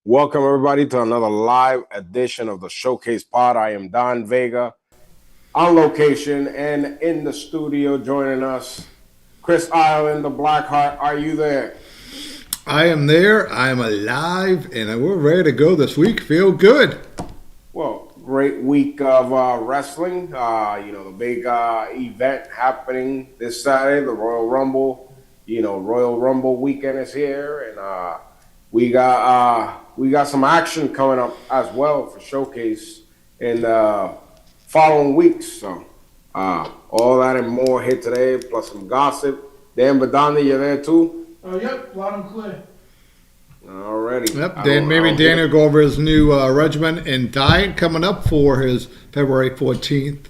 Welcome, everybody, to another live edition of the Showcase Pod. I am Don Vega on location and in the studio joining us, Chris Island, the Blackheart. Are you there? I am there. I am alive, and we're ready to go this week. Feel good. Well, great week of wrestling. The big event happening this Saturday, the Royal Rumble. Royal Rumble weekend is here, and we got some action coming up as well for Showcase in the following weeks. So all that and more here today, plus some gossip. Dan Badani, you're there too? Yep, loud and clear. Alrighty. Yep. Dan will go over his new regimen and diet coming up for his February 14th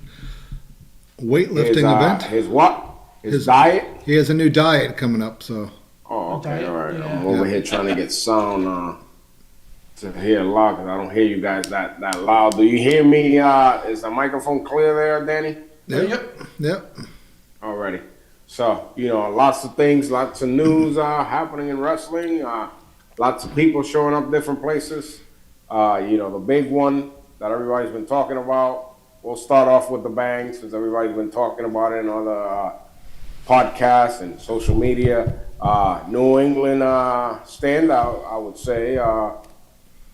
weightlifting event. His what? His diet? He has a new diet coming up, so. Oh, okay, all right. Yeah. I'm over here trying to get sound to hear loud because I don't hear you guys that loud. Do you hear me? Is the microphone clear there, Danny? Yep. Alrighty. So, lots of things, lots of news happening in wrestling. Lots of people showing up different places. The big one that everybody's been talking about. We'll start off with the bang since everybody's been talking about it in other podcasts and social media. New England standout, I would say.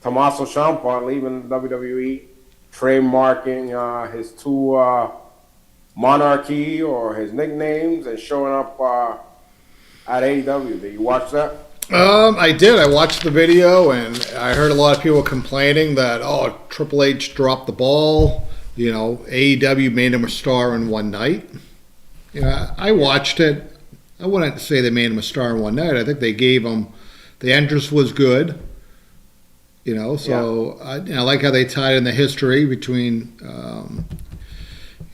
Tommaso Ciampa leaving WWE, trademarking his two monarchy or his nicknames and showing up at AEW. Did you watch that? I did. I watched the video, and I heard a lot of people complaining that, Triple H dropped the ball. AEW made him a star in one night. I watched it. I wouldn't say they made him a star in one night. I think they gave him the entrance was good. I like how they tied in the history between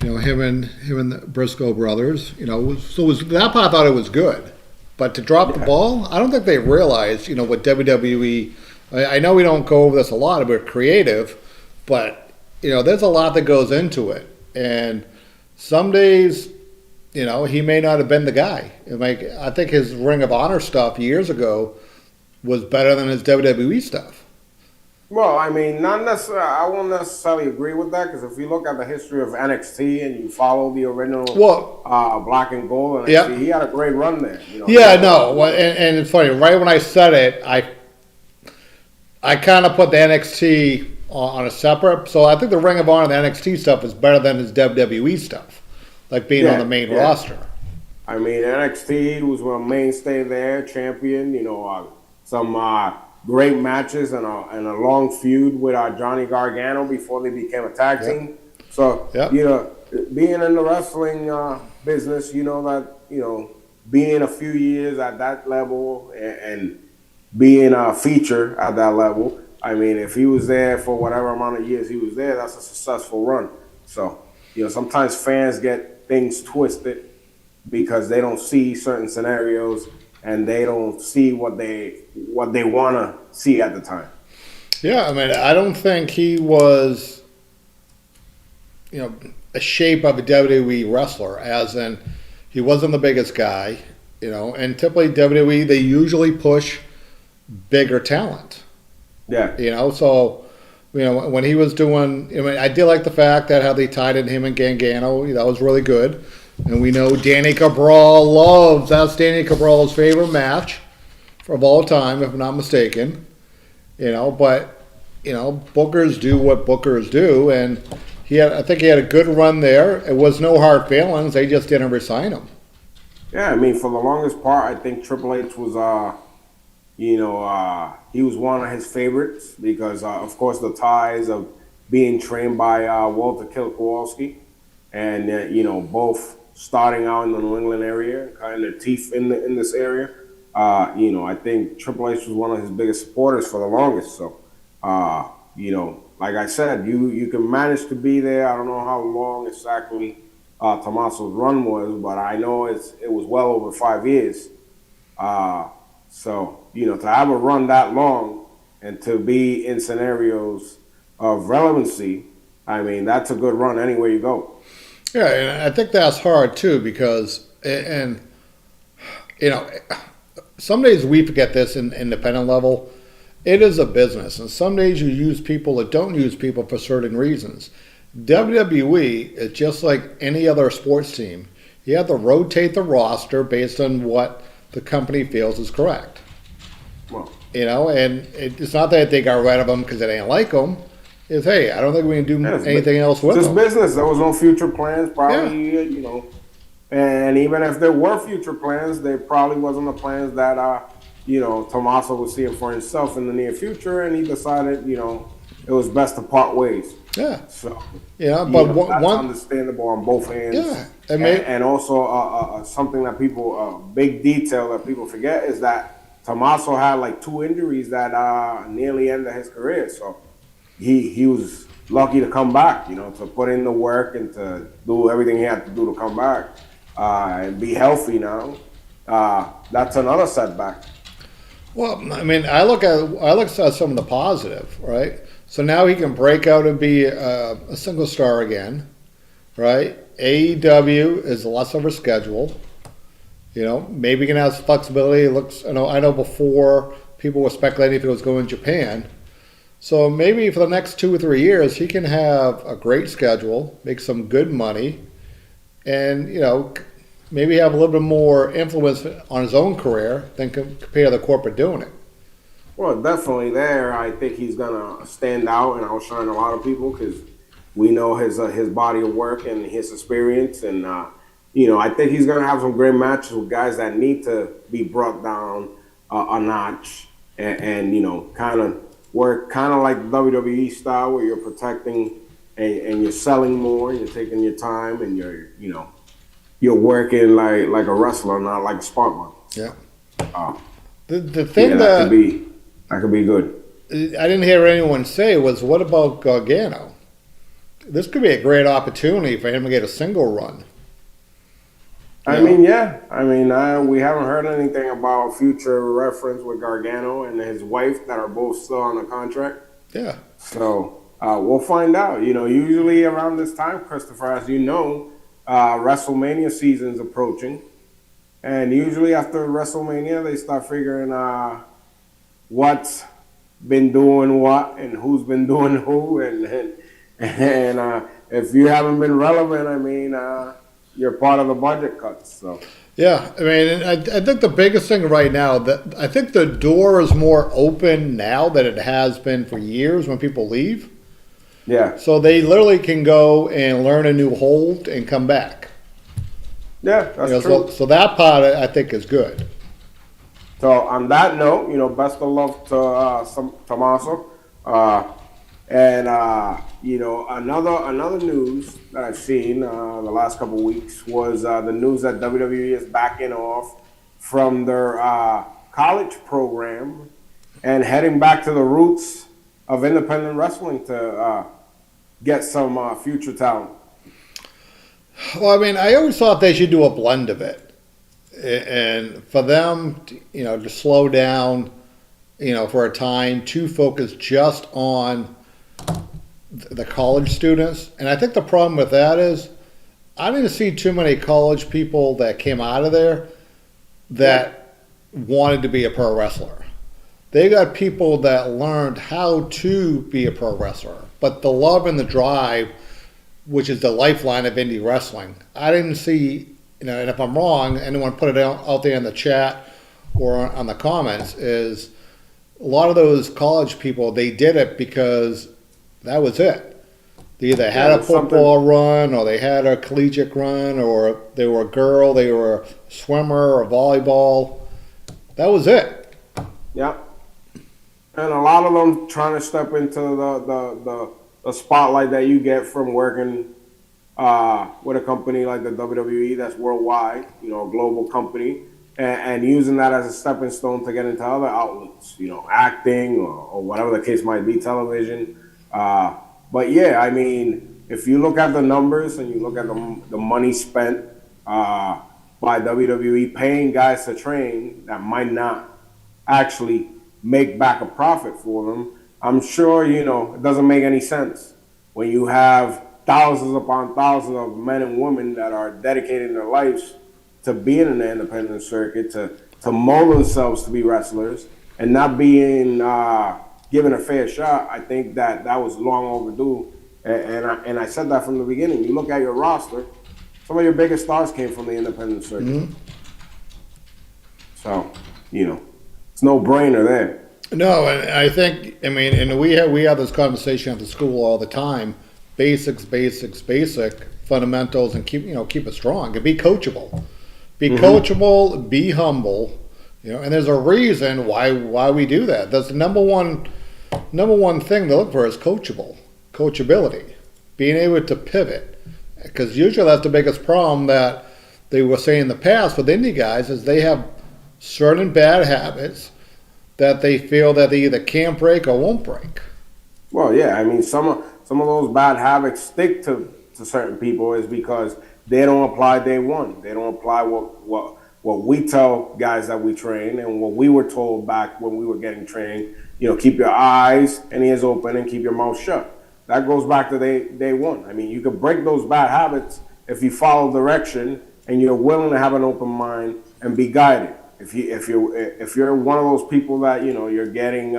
him and the Briscoe brothers. That part I thought it was good. But to drop the ball, I don't think they realized, what WWE. I know we don't go over this a lot about creative, but there's a lot that goes into it, and some days. He may not have been the guy. I think his Ring of Honor stuff years ago was better than his WWE stuff. Well, not necessarily. I won't necessarily agree with that because if you look at the history of NXT and you follow the original Black and Gold NXT, he had a great run there. And it's funny. Right when I said it, I kind of put the NXT on a separate. So I think the Ring of Honor, the NXT stuff, is better than his WWE stuff. Like being on the main roster. NXT was a mainstay there, champion. Some great matches and a long feud with Johnny Gargano before they became a tag team. So being in the wrestling business, being a few years at that level and being a feature at that level. If he was there for whatever amount of years he was there, that's a successful run. So sometimes fans get things twisted because they don't see certain scenarios and they don't see what they want to see at the time. Yeah, I don't think he was, a shape of a WWE wrestler, as in he wasn't the biggest guy, and typically WWE, they usually push bigger talent. Yeah. When he was doing, I did like the fact that how they tied in him and Gargano. That was really good. And we know Danny Cabral that's Danny Cabral's favorite match of all time, if I'm not mistaken. But bookers do what bookers do, and I think he had a good run there. It was no hard feelings. They just didn't resign him. Yeah, for the longest part, I think Triple H was he was one of his favorites because, of course, the ties of being trained by Walter Kowalski and, both starting out in the New England area, kind of their teeth in this area. I think Triple H was one of his biggest supporters for the longest. So, like I said, you can manage to be there. I don't know how long exactly Tommaso's run was, but I know it was well over 5 years. So, to have a run that long and to be in scenarios of relevancy, that's a good run anywhere you go. Yeah, and I think that's hard too because, some days we forget this in independent level, it is a business, and some days you use people that don't use people for certain reasons. WWE is just like any other sports team. You have to rotate the roster based on what the company feels is correct. Well, And it's not that they got rid of them because they didn't like them. It's, hey, I don't think we can do yeah, anything else with it's them. business. There was no future plans, probably, and even if there were future plans, there probably wasn't the plans that, Tommaso was seeing for himself in the near future, and he decided, it was best to part ways. Yeah. So, But that's one, understandable on both ends. yeah, And also something that people, big detail that people forget is that Tommaso had like 2 injuries that nearly ended his career. So he was lucky to come back, to put in the work and to do everything he had to do to come back and be healthy now. That's another setback. well, I look at some of the positive, right? So now he can break out and be a single star again, right? AEW is less of a schedule. Maybe he can have some flexibility. It looks, I know before people were speculating if he was going to Japan. So maybe for the next 2 or 3 years, he can have a great schedule, make some good money, and, maybe have a little bit more influence on his own career than compared to the corporate doing it. Well, definitely there. I think he's gonna stand out and outshine a lot of people because we know his body of work and his experience, and I think he's gonna have some great matches with guys that need to be brought down a notch, and kind of work kind of like WWE style where you're protecting and you're selling more, you're taking your time, and you're working like a wrestler, not like a spot model. Yeah. Uh, The thing that could be good. I didn't hear anyone say was, what about Gargano? This could be a great opportunity for him to get a single run. We haven't heard anything about future reference with Gargano and his wife that are both still on the contract. Yeah. So we'll find out. Usually around this time, Christopher, as you know, WrestleMania season's approaching. And usually after WrestleMania, they start figuring what's been doing what and who's been doing who. And if you haven't been relevant, you're part of the budget cuts. So Yeah, I think the biggest thing right now, that I think the door is more open now than it has been for years when people leave. yeah, So they literally can go and learn a new hold and come back. yeah, that's true. So that part I think is good. So on that note, best of luck to Tommaso. Another news that I've seen the last couple of weeks was the news that WWE is backing off from their college program and heading back to the roots of independent wrestling to get some future talent. Well, I always thought they should do a blend of it, and for them, to slow down, for a time to focus just on the college students. And I think the problem with that is I didn't see too many college people that came out of there that wanted to be a pro wrestler. They got people that learned how to be a pro wrestler, but the love and the drive, which is the lifeline of indie wrestling, I didn't see, and if I'm wrong, anyone put it out there in the chat or on the comments, is a lot of those college people, they did it because that was it. They either had a football run, or they had a collegiate run, or they were a girl, they were a swimmer or volleyball. That was it. Yeah. And a lot of them trying to step into the spotlight that you get from working with a company like the WWE that's worldwide, a global company, and using that as a stepping stone to get into other outlets, acting or whatever the case might be, television. But yeah, if you look at the numbers and you look at the money spent by WWE paying guys to train that might not actually make back a profit for them, I'm sure, it doesn't make any sense when you have thousands upon thousands of men and women that are dedicating their lives to being in the independent circuit, to mold themselves to be wrestlers, and not being given a fair shot, I think that was long overdue. And I said that from the beginning. You look at your roster, some of your biggest stars came from the independent circuit. Mm-hmm. So, it's no brainer there. No, and I think, I mean, and we have this conversation at the school all the time. Basic fundamentals, and keep it strong and be coachable. Be coachable, be humble, and there's a reason why we do that. That's the number one thing to look for is coachability, being able to pivot, because usually that's the biggest problem that they were saying in the past with indie guys is they have certain bad habits that they feel that they either can't break or won't break. Well, yeah, I mean, some of those bad habits stick to certain people is because they don't apply day one. They don't apply what we tell guys that we train and what we were told back when we were getting trained. Keep your eyes and ears open and keep your mouth shut. That goes back to day one. I mean, you can break those bad habits if you follow direction and you're willing to have an open mind and be guided. If you're one of those people that you're getting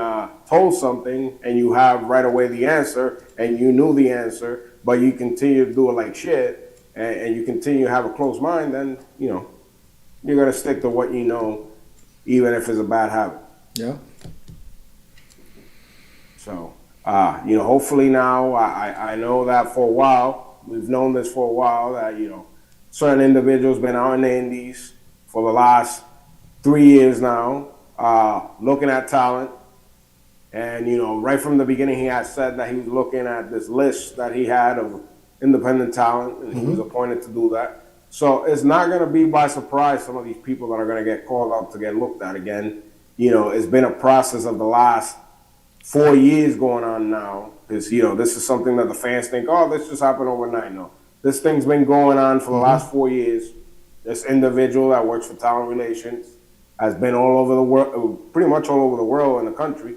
told something and you have right away the answer and you knew the answer, but you continue to do it like shit and you continue to have a closed mind, then you're gonna stick to what you know, even if it's a bad habit. Yeah. So hopefully now I know that for a while we've known this for a while that certain individuals been out in the Indies for the last 3 years now, looking at talent. And, right from the beginning, he had said that he was looking at this list that he had of independent talent, and he was appointed to do that. So it's not going to be by surprise some of these people that are going to get called up to get looked at again. It's been a process of the last 4 years going on now. Because, this is something that the fans think, oh, this just happened overnight. No, this thing's been going on for the last 4 years. This individual that works for talent relations has been all over the world, pretty much all over the world in the country,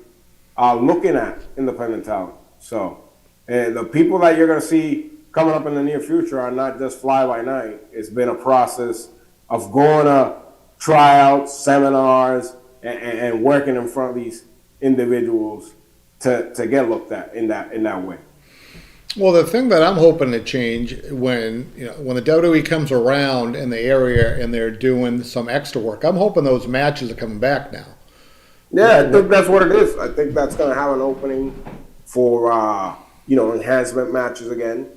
looking at independent talent. So, and the people that you're going to see coming up in the near future are not just fly by night. It's been a process of going to tryouts, seminars, and working in front of these individuals to get looked at in that way. Well, the thing that I'm hoping to change when the WWE comes around in the area and they're doing some extra work, I'm hoping those matches are coming back now. Yeah, I think that's what it is. I think that's going to have an opening for enhancement matches again,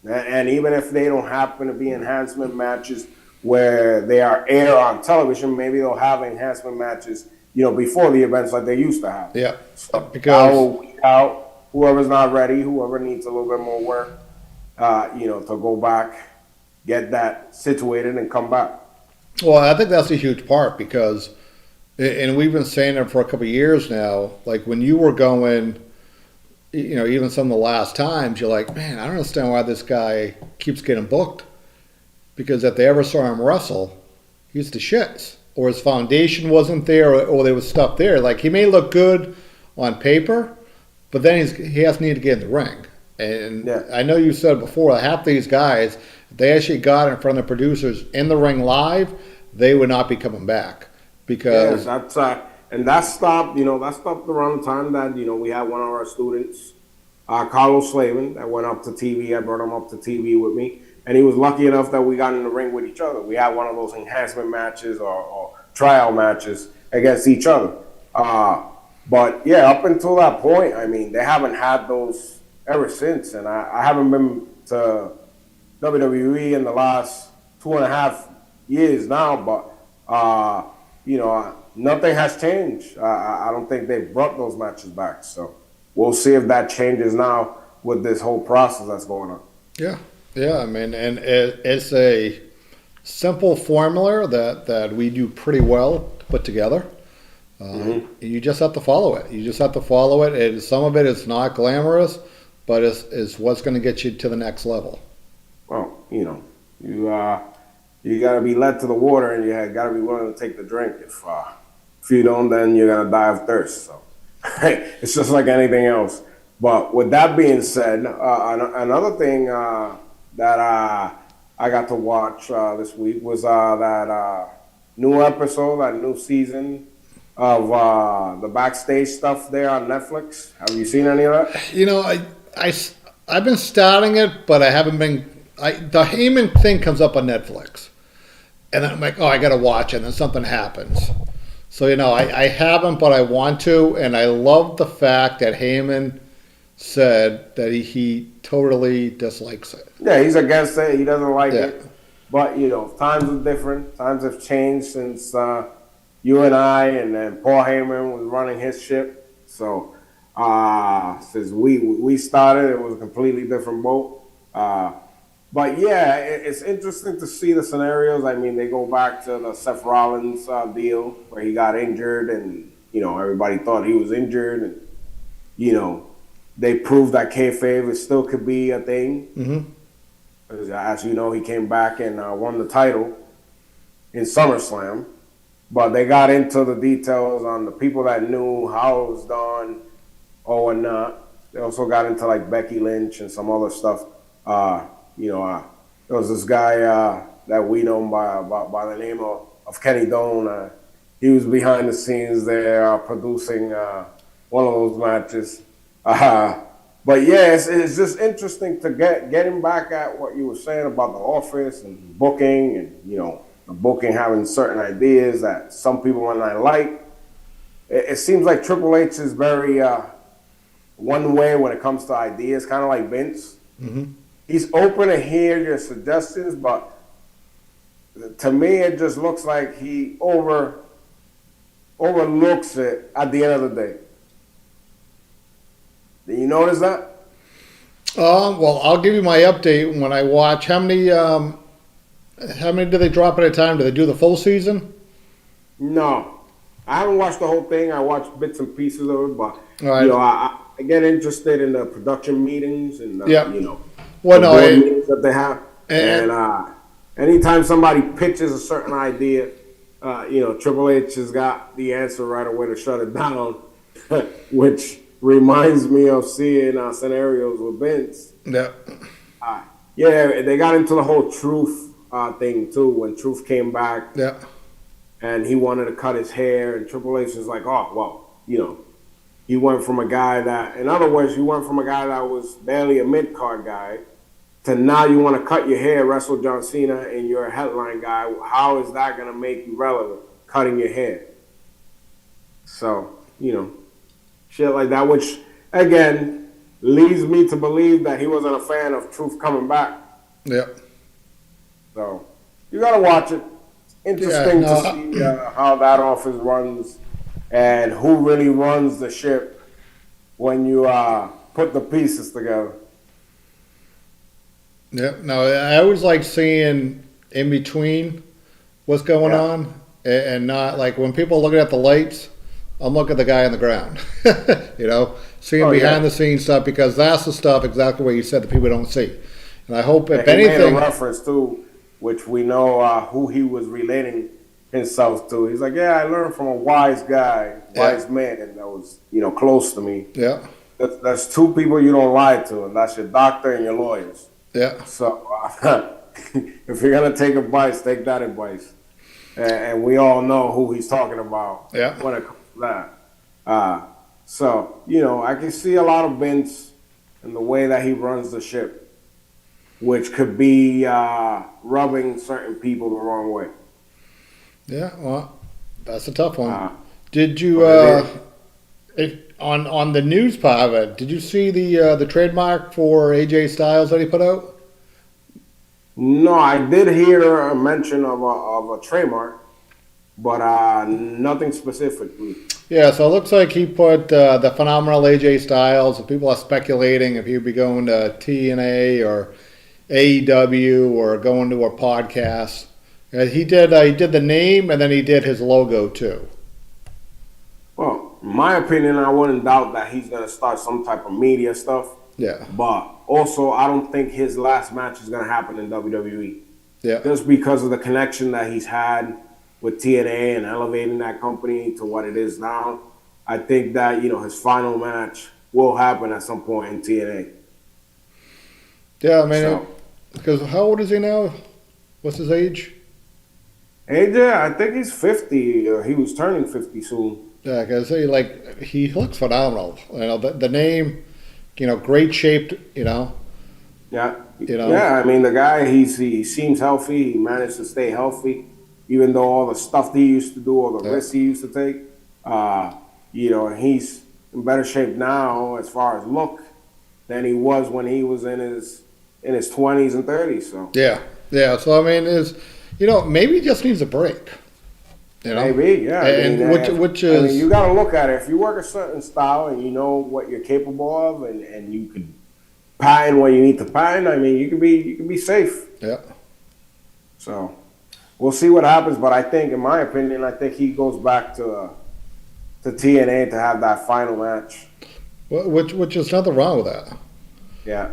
and even if they don't happen to be enhancement matches where they are aired on television, maybe they'll have enhancement matches before the events like they used to have. Yeah, so because out. Whoever's not ready, whoever needs a little bit more work, to go back, get that situated, and come back. Well, I think that's a huge part because, and we've been saying it for a couple of years now, like when you were going, even some of the last times, you're like, man, I don't understand why this guy keeps getting booked. Because if they ever saw him wrestle, he's the shits. Or his foundation wasn't there, or there was stuff there. Like, he may look good on paper, but then he has to need to get in the ring. And yeah. I know you said before, half these guys, if they actually got in front of the producers in the ring live, they would not be coming back. Because that stopped around the time that, we had one of our students, Carlos Slavin, that went up to TV. I brought him up to TV with me. And he was lucky enough that we got in the ring with each other. We had one of those enhancement matches or trial matches against each other. But yeah, up until that point, I mean, they haven't had those ever since. And I haven't been to WWE in the last 2.5 years now, but, nothing has changed. I don't think they've brought those matches back. So we'll see if that changes now with this whole process that's going on. Yeah, I mean, and it's a simple formula that we do pretty well to put together. You just have to follow it. And some of it is not glamorous, but it's what's going to get you to the next level. Well, you got to be led to the water, and you got to be willing to take the drink. If you don't, then you're going to die of thirst. So it's just like anything else. But with that being said, another thing that I got to watch this week was that new episode, that new season of the backstage stuff there on Netflix? Have you seen any of that? You know, I've been starting it, but I haven't been. The Heyman thing comes up on Netflix, and then I'm like, oh, I got to watch it, and then something happens. So, you know, I haven't, but I want to, and I love the fact that Heyman said that he totally dislikes it. Yeah, he's against it. He doesn't like Yeah. it. But, you know, times are different. Times have changed since you and I and then Paul Heyman was running his ship. So, since we started, it was a completely different boat. But, yeah, it's interesting to see the scenarios. I mean, they go back to the Seth Rollins deal where he got injured and, you know, everybody thought he was injured. And, you know, they proved that kayfabe, it still could be a thing. Mm-hmm. As you know, he came back and won the title in SummerSlam. But they got into the details on the people that knew how it was done or not. They also got into like Becky Lynch and some other stuff. There was this guy that we know by the name of Kenny Doane. He was behind the scenes there producing one of those matches. But yeah, it's just interesting to get him back at what you were saying about the office and booking and, you know, the booking having certain ideas that some people might not like. It seems like Triple H is very one way when it comes to ideas, kind of like Vince. Mm-hmm. He's open to hear your suggestions, but to me, it just looks like he overlooks it at the end of the day. Did you notice that? Well, I'll give you my update when I watch. How many do they drop at a time? Do they do the full season? No, I haven't watched the whole thing. I watched bits and pieces of it, but All right. you know, I get interested in the production meetings and Yeah. you know, Well, the no, board meetings that they have. and- And anytime somebody pitches a certain idea, you know, Triple H has got the answer right away to shut it down, which reminds me of seeing scenarios with Vince. Yeah. Yeah, they got into the whole Truth thing too when Truth came back. Yeah. And he wanted to cut his hair, and Triple H was like, oh, well, you know, he went from a guy that, in other words, you went from a guy that was barely a mid-card guy to now you want to cut your hair, wrestle John Cena, and you're a headline guy. How is that going to make you relevant, cutting your hair? So, you know, shit like that, which, again, leads me to believe that he wasn't a fan of Truth coming back. Yeah. So, you got to watch it. Interesting to see how that office runs and who really runs the ship when you put the pieces together. Yeah. No, I always like seeing in between what's going on and not like when people are looking at the lights, I'm looking at the guy on the ground. You know, seeing behind the scenes stuff because that's the stuff exactly what you said that people don't see. And I hope if anything. He made a reference to which we know who he was relating himself to. He's like, yeah, I learned from a wise guy, wise man that was, you know, close to me. Yeah. There's two people you don't lie to, and that's your doctor and your lawyers. Yeah. So if you're going to take advice, take that advice. And we all know who he's talking about when it comes to that. So, you know, I can see a lot of Vince in the way that he runs the ship, which could be rubbing certain people the wrong way. Yeah, well, that's a tough one. Did you on the news part of it? Did you see the trademark for AJ Styles that he put out? No, I did hear a mention of a trademark, but nothing specifically. Yeah, so it looks like he put the phenomenal AJ Styles. And people are speculating if he'd be going to TNA or AEW or going to a podcast. He did the name and then he did his logo too. Well, in my opinion, I wouldn't doubt that he's going to start some type of media stuff. Yeah. But also, I don't think his last match is going to happen in WWE. Yeah. Just because of the connection that he's had with TNA and elevating that company to what it is now. I think that, you know, his final match will happen at some point in TNA. Yeah, I mean, because how old is he now? What's his age? AJ, I think he's 50. He was turning 50 soon. Yeah, because he looks phenomenal. You know, the name, you know, great shaped. You know, Yeah. you know. Yeah, I mean, the guy, he seems healthy. He managed to stay healthy, even though all the stuff that he used to do, all the Yeah. risks he used to take. You know, and he's in better shape now as far as look than he was when he was in his 20s and 30s. So Yeah, yeah. So I mean, maybe he just needs a break. You know, maybe, yeah. and which I is mean, you got to look at it. If you work a certain style and you know what you're capable of, and you can patent what you need to patent, I mean, you can be safe. yeah. So we'll see what happens. But I think, in my opinion, I think he goes back to TNA to have that final match. Which is nothing wrong with that. Yeah.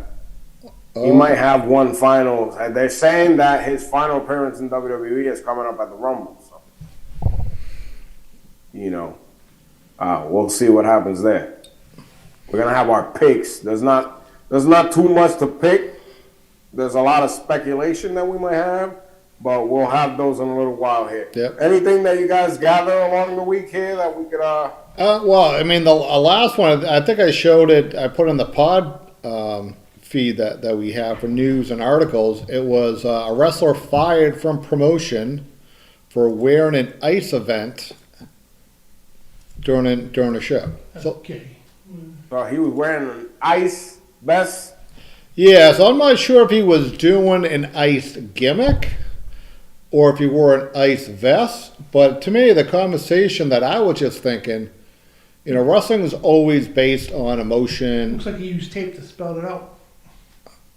He might have one final. They're saying that his final appearance in WWE is coming up at the Rumble. So, you know, we'll see what happens there. We're gonna have our picks. There's not too much to pick. There's a lot of speculation that we might have, but we'll have those in a little while here. Yep. Anything that you guys gather along the week here that we could Well, I mean, the last one, I think I showed it. I put in the pod feed that we have for news and articles. It was a wrestler fired from promotion for wearing an ice event during a show. So, Okay. So he was wearing an ice vest. yeah, so I'm not sure if he was doing an ice gimmick or if he wore an ice vest. But to me, the conversation that I was just thinking, you know, wrestling is always based on emotion. Looks like he used tape to spell it out.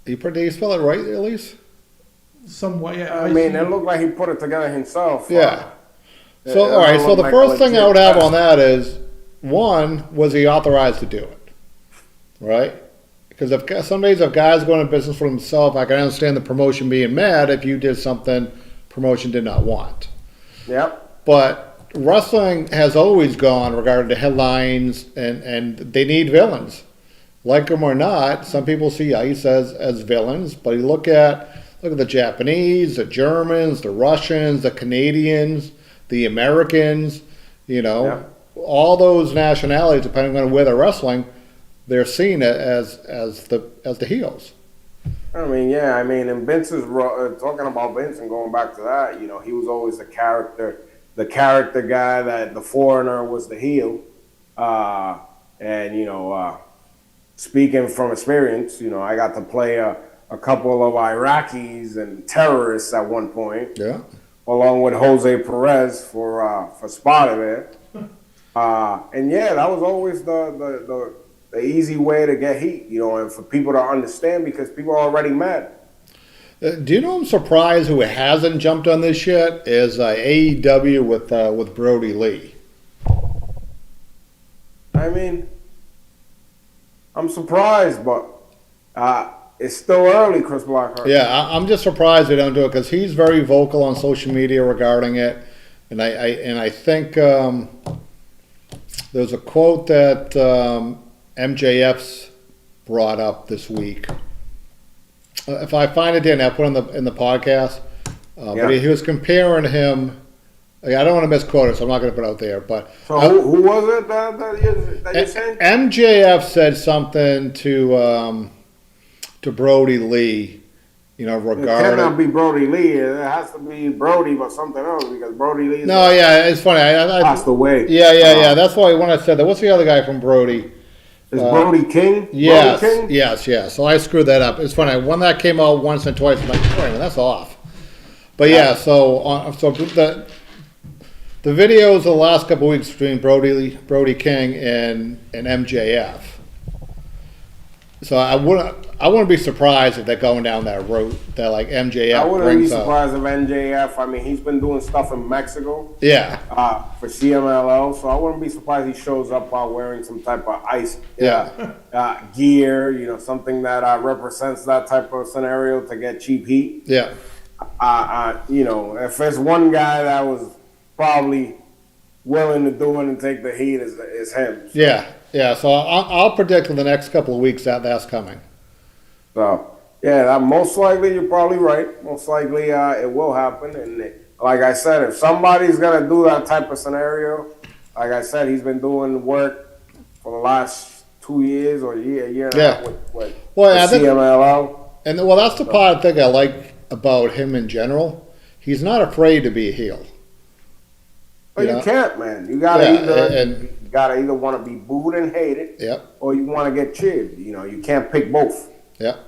Did he spell it right, at least? Somewhat, yeah. I mean, it looked like he put it together himself. Yeah. It So, all right. So the looked like first a thing I legit would have vest. on that is, one, was he authorized to do it? Right? Because if some days if guys going into business for themselves, I can understand the promotion being mad if you did something promotion did not want. Yep. But wrestling has always gone regarding to headlines, and they need villains. Like them or not, some people see ice as villains, but you look at the Japanese, the Germans, the Russians, the Canadians, the Americans, you know, Yeah. all those nationalities, depending on where they're wrestling, they're seen as the heels. I mean, yeah. I mean, and talking about Vince and going back to that, you know, he was always the character guy that the foreigner was the heel. And, you know, speaking from experience, you know, I got to play a couple of Iraqis and terrorists at one point, Yeah. along with Jose Perez for Spada there. And yeah, that was always the easy way to get heat, you know, and for people to understand because people are already mad. Do you know I'm surprised who hasn't jumped on this yet is AEW with Brody Lee. I mean, I'm surprised, but it's still early, Chris Blackheart. Yeah, I'm just surprised they don't do it because he's very vocal on social media regarding it, and I think there's a quote that MJF's brought up this week. If I find it, Dan, I'll put it in the podcast. But he was comparing him. I don't want to misquote it, so I'm not going to put it out there. But So who was it that you said? MJF said something to Brody Lee, you know, It regarding. cannot be Brody Lee. It has to be Brody, but something else because Brody Lee No, yeah, it's funny. I passed away. Yeah. That's why when I said that, what's the other guy from Brody? Is Brody King? Yes, Brody King? yes. So I screwed that up. It's funny. When that came out once and twice, I'm like, wait a minute, that's off. But yeah, so the videos of the last couple of weeks between Brody King and MJF. So I wouldn't be surprised if they're going down that route that like MJF I wouldn't brings be up. surprised if MJF. I mean, he's been doing stuff in Mexico Yeah, for CMLL, so I wouldn't be surprised he shows up while wearing some type of ice gear. You know, something that represents that type of scenario to get cheap heat. yeah. You know, if there's one guy that was probably willing to do it and take the heat, is him. Yeah. So I'll predict in the next couple of weeks that's coming. So yeah, most likely you're probably right. Most likely it will happen, and like I said, if somebody's gonna do that type of scenario, like I said, he's been doing work for the last 2 years or a year and a half with Well, the I think, CMLL. and well, that's the part I think I like about him in general. He's not afraid to be a heel. But you know? can't, man. You gotta either want to be booed and hated, Yep. or you want to get cheered. You know, you can't pick both. Yep.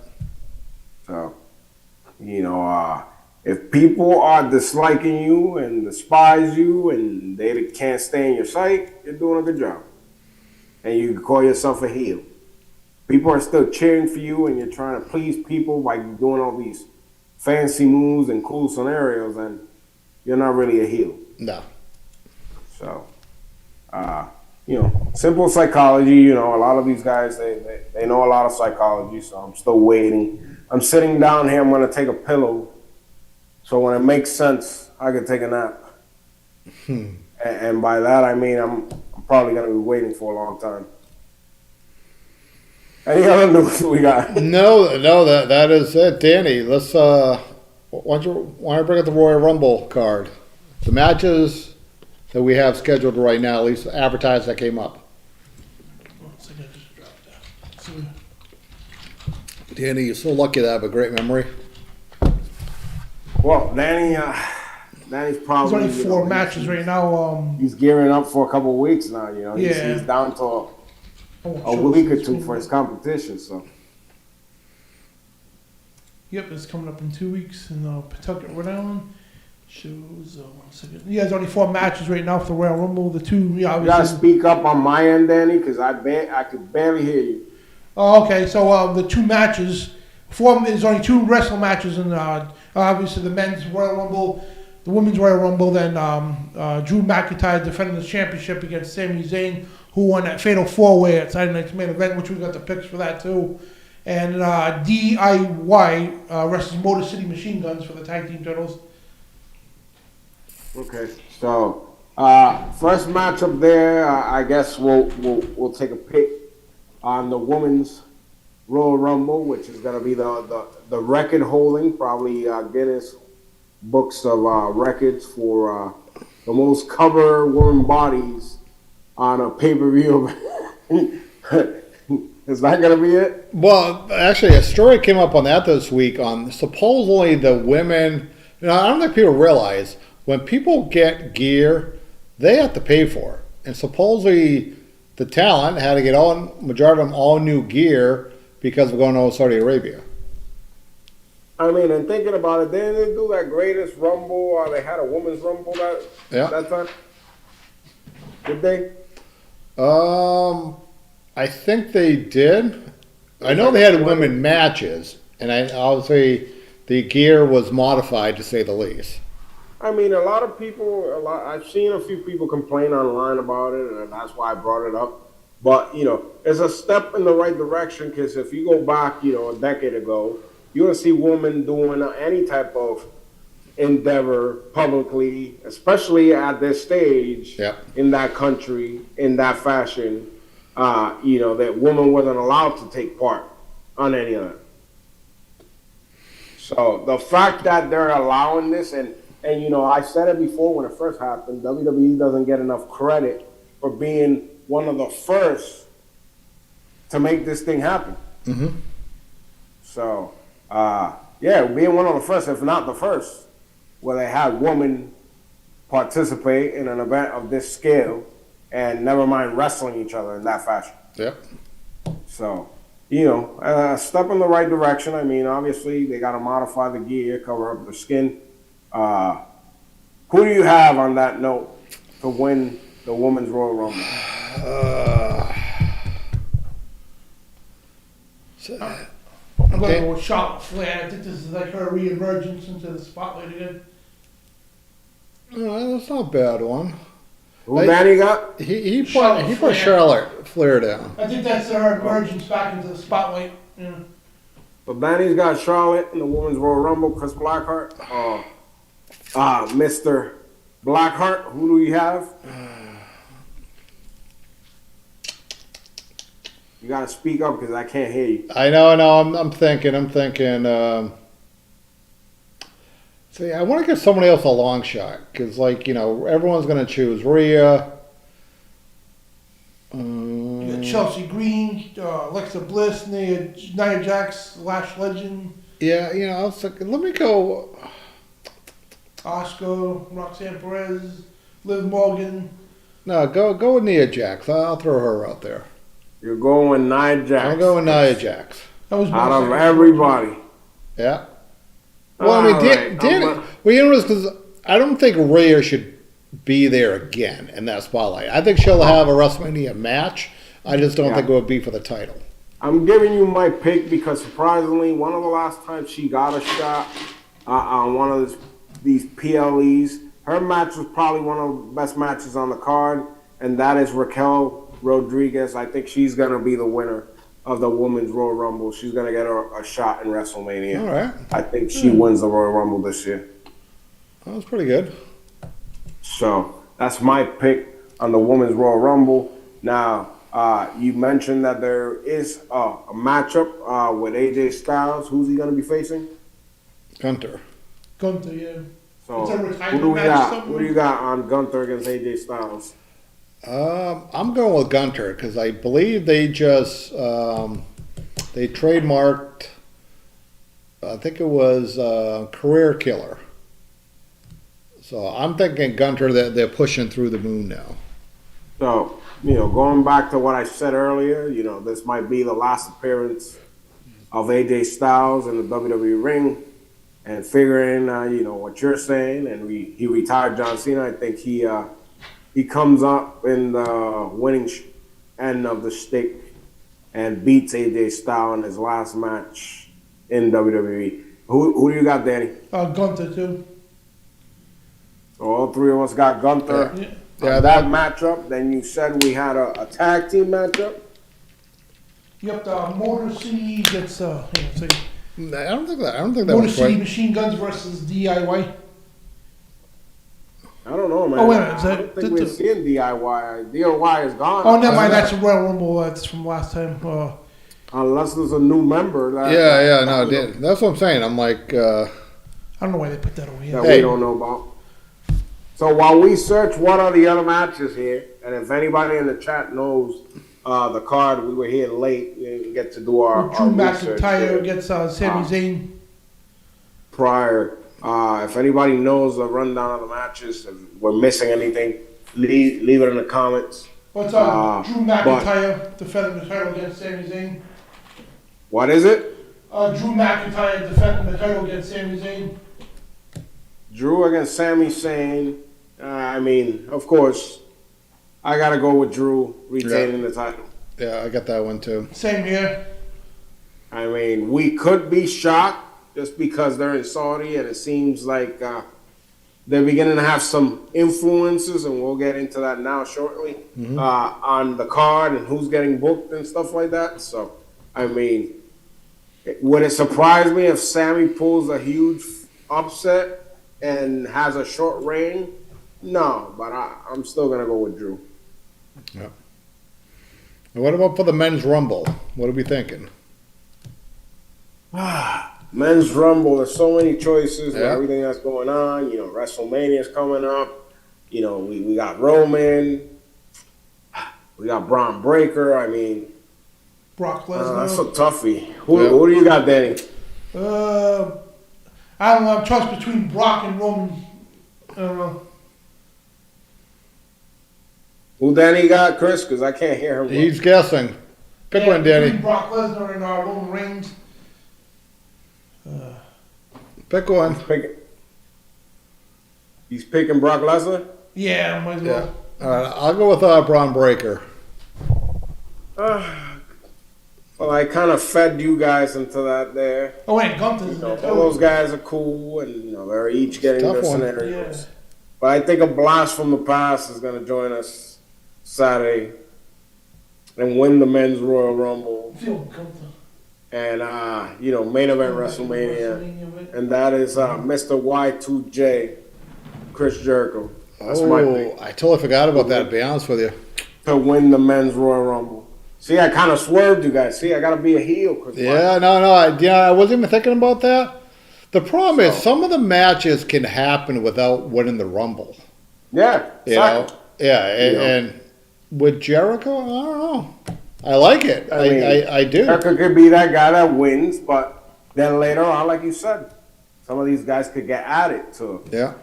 So, if people are disliking you and despise you and they can't stay in your sight, you're doing a good job. And you can call yourself a heel. People are still cheering for you and you're trying to please people by doing all these fancy moves and cool scenarios, and you're not really a heel. No. So, simple psychology, a lot of these guys, they know a lot of psychology, so I'm still waiting. I'm sitting down here, I'm going to take a pillow, so when it makes sense, I can take a nap. And by that, I mean I'm probably going to be waiting for a long time. Any other news we got? No, that is it. Danny, let's, why don't you bring up the Royal Rumble card? The matches that we have scheduled right now, at least advertised that came up. 1 second, I just dropped that. So, Danny, you're so lucky to have a great memory. Well, Danny's there's probably... only 4 matches right now. He's gearing up for a couple of weeks now, Yeah. He's down to a Shows week or this two one. for his competition, so... Yep, it's coming up in 2 weeks in Pawtucket, Rhode Island. Shows 1 second. Yeah, there's only 4 matches right now for the Royal Rumble. The 2, You gotta obviously. speak up on my end, Danny, because I could barely hear you. Oh, okay. So the 2 matches, there's only 2 wrestling matches in obviously the men's Royal Rumble, the women's Royal Rumble. Then Drew McIntyre defending the championship against Sami Zayn, who won that Fatal 4-Way at Saturday Night's Main Event, which we got the picks for that too. And DIY wrestles Motor City Machine Guns for the tag team titles. Okay, so first match up there, I guess we'll take a pick on the women's Royal Rumble, which is gonna be the record holding, probably Guinness books of records for the most cover women bodies on a pay-per-view. Is that gonna be it? Well, actually, a story came up on that this week on supposedly the women. I don't think people realize when people get gear, they have to pay for it. And supposedly the talent had to get majority of them all new gear because we're going to Saudi Arabia. I mean, and thinking about it, didn't they do that greatest Rumble, or they had a women's Rumble that time? Did they? I think they did. I know they had women matches, and obviously the gear was modified to say the least. I mean, I've seen a few people complain online about it, and that's why I brought it up. But, it's a step in the right direction, because if you go back, a decade ago, you don't see women doing any type of endeavor publicly, especially at this stage in that country, in that fashion, that women wasn't allowed to take part on any of that. So the fact that they're allowing this, and I said it before when it first happened, WWE doesn't get enough credit for being one of the first to make this thing happen. Mm-hmm. So, being one of the first, if not the first, where they had women participate in an event of this scale, and never mind wrestling each other in that fashion. Yep. So, a step in the right direction. I mean, obviously, they got to modify the gear, cover up the skin. Who do you have on that note to win the Women's Royal Rumble? I'm going to go with Charlotte Flair. I think this is like her re-emergence into the spotlight again. That's not a bad one. Who Danny got? He put Charlotte Flair down. I think that's her emergence back into the spotlight. Yeah. But Danny's got Charlotte in the Women's Royal Rumble. Chris Blackheart. Mr. Blackheart. Who do you have? You gotta speak up because I can't hear you. I know. I'm thinking. See, I want to give somebody else a long shot because, like, everyone's going to choose Rhea. You got Chelsea Green, Alexa Bliss, Nia Jax, Lash Legend, Yeah, I was like, let me go. Asuka, Roxanne Perez, Liv Morgan. No, go with Nia Jax. I'll throw her out there. You're going Nia Jax. I'll go with Nia Jax. That was my Out of second everybody. Yeah. Well, I mean, Alright, Danny. Well, because I don't think Rhea should be there again in that spotlight. I think she'll have a WrestleMania match. I just don't think it would be for the title. I'm giving you my pick because surprisingly, one of the last times she got a shot on one of these PLEs, her match was probably one of the best matches on the card, and that is Raquel Rodriguez. I think she's going to be the winner of the Women's Royal Rumble. She's going to get a shot in WrestleMania. All right. I think she wins the Royal Rumble this year. That was pretty good. So that's my pick on the Women's Royal Rumble. Now, you mentioned that there is a matchup with AJ Styles. Who's he going to be facing? Gunther. Gunther, yeah. So It's a who retirement do we match got? somewhere? Who do you got on Gunther against AJ Styles? I'm going with Gunther because I believe they just they trademarked. I think it was Career Killer. So I'm thinking Gunther that they're pushing through the moon now. So, going back to what I said earlier, this might be the last appearance of AJ Styles in the WWE ring. And figuring, what you're saying, and he retired John Cena, I think he comes up in the winning end of the stick and beats AJ Styles in his last match in WWE. Who do you got, Danny? Gunther, too. So all three of us got Gunther. Yeah. Yeah, That matchup. Then you said we had a tag team matchup. Yep, the Motor City gets, I don't think that Motor was City right. Machine Guns versus DIY. I don't know, man. Oh, wait a minute, is I that- don't think we're seeing DIY. DIY is gone. Oh, never mind, that's a Royal Rumble. That's from last time. Unless there's a new member. That's what I'm saying. I'm like, I don't know why they put that over here. that we don't know about. So while we search what are the other matches here, and if anybody in the chat knows the card, we were here late. We get to do our Drew research McIntyre here against Sami Zayn. prior. If anybody knows the rundown of the matches, if we're missing anything, leave it in the comments. What's Drew McIntyre defending the title against Sami Zayn? What is it? Drew McIntyre defending the title against Sami Zayn. Drew against Sami Zayn. Of course, I got to go with Drew retaining the title. yeah, I got that one too. Same here. We could be shocked just because they're in Saudi and it seems like they're beginning to have some influences, and we'll get into that now shortly, on the card and who's getting booked and stuff like that. So, would it surprise me if Sammy pulls a huge upset and has a short reign? No, but I'm still going to go with Drew. Yeah. And what about for the men's rumble? What are we thinking? Men's Rumble, there's so many choices with Yeah. everything that's going on. WrestleMania's coming up. We got Roman. We got Braun Breaker. Brock That's a Lesnar. toughie. Who do you got, Danny? I don't know. I'm tossed between Brock and Roman. I don't know. Who Danny got, Chris? Because I can't hear him. He's guessing. Pick one, Danny. Between Brock Lesnar and Roman Reigns. Pick one. He's picking Brock Lesnar? Yeah, might as Yeah. well. All right, I'll go with Braun Breaker. Well, I kind of fed you guys into that there. Oh wait, Gunther's in there All those too. guys are cool, and they're each getting Tough their one. scenarios. Yeah. But I think a blast from the past is going to join us Saturday and win the men's Royal Rumble Feel Gunther. and main event WrestleMania, and that is Mr. Y2J, Chris Jericho. That's my pick I totally forgot about that, to be honest with you. to win the men's Royal Rumble. See, I kind of swerved you guys. See, I got to be a heel. Chris Yeah, no, I wasn't even thinking about that. The problem is So- some of the matches can happen without winning the Rumble. Yeah, You know? exactly. Yeah, and, You know. and with Jericho, I don't know. I like it. I mean, I do. Jericho could be that guy that wins, but then later on, like you said, some of these guys could get added to Yeah,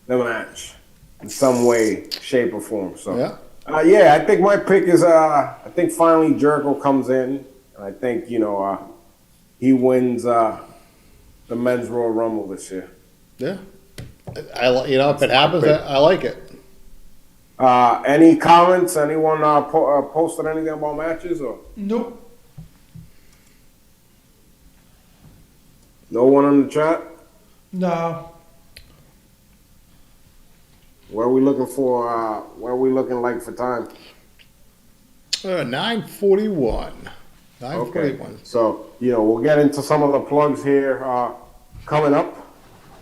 the match in some way, shape, or form. So, yeah. yeah, I think my pick is, I think finally Jericho comes in, and I think, he wins the men's Royal Rumble this year. Yeah. If it happens, I like it. Any comments? Anyone posted anything about matches? Or Nope. no one in the chat? No. What are we looking for? What are we looking like for time? 9:41. 9:41. Okay. So, we'll get into some of the plugs here coming up.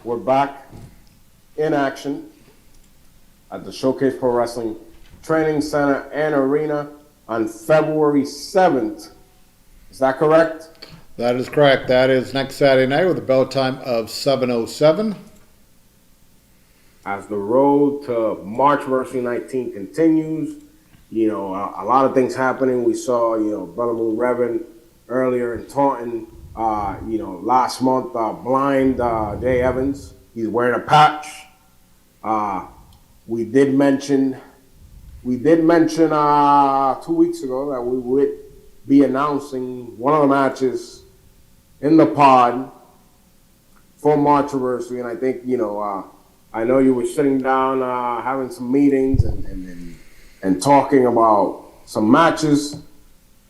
We're back in action at the Showcase Pro Wrestling Training Center and Arena on February 7th. Is that correct? That is correct. That is next Saturday night with a bell time of 7:07. As the road to March Wrestling 19 continues, a lot of things happening. We saw, Brother Moon Reverend earlier in Taunton. Last month, blind Jay Evans. He's wearing a patch. We did mention 2 weeks ago that we would be announcing one of the matches in the pod for Marchiversary, and I think I know you were sitting down having some meetings and talking about some matches,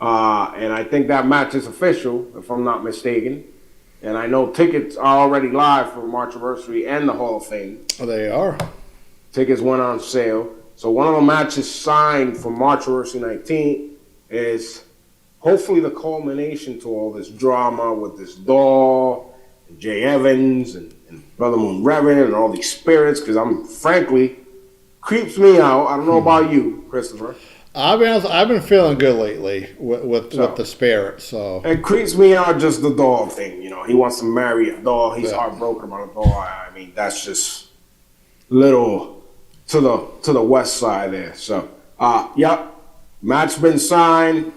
and I think that match is official, if I'm not mistaken. And I know tickets are already live for Marchiversary and the Hall of Fame. Oh, they are. Tickets went on sale. So one of the matches signed for Marchiversary 19 is hopefully the culmination to all this drama with this doll, and Jay Evans, and Brother Moon Reverend, and all these spirits, because frankly, creeps me out. I don't know about you, Christopher. I'll be honest, I've been feeling good lately with the spirit. So It creeps me out, just the doll thing. He wants to marry a doll. He's heartbroken about a doll. I mean, that's just little to the west side there. So, match been signed.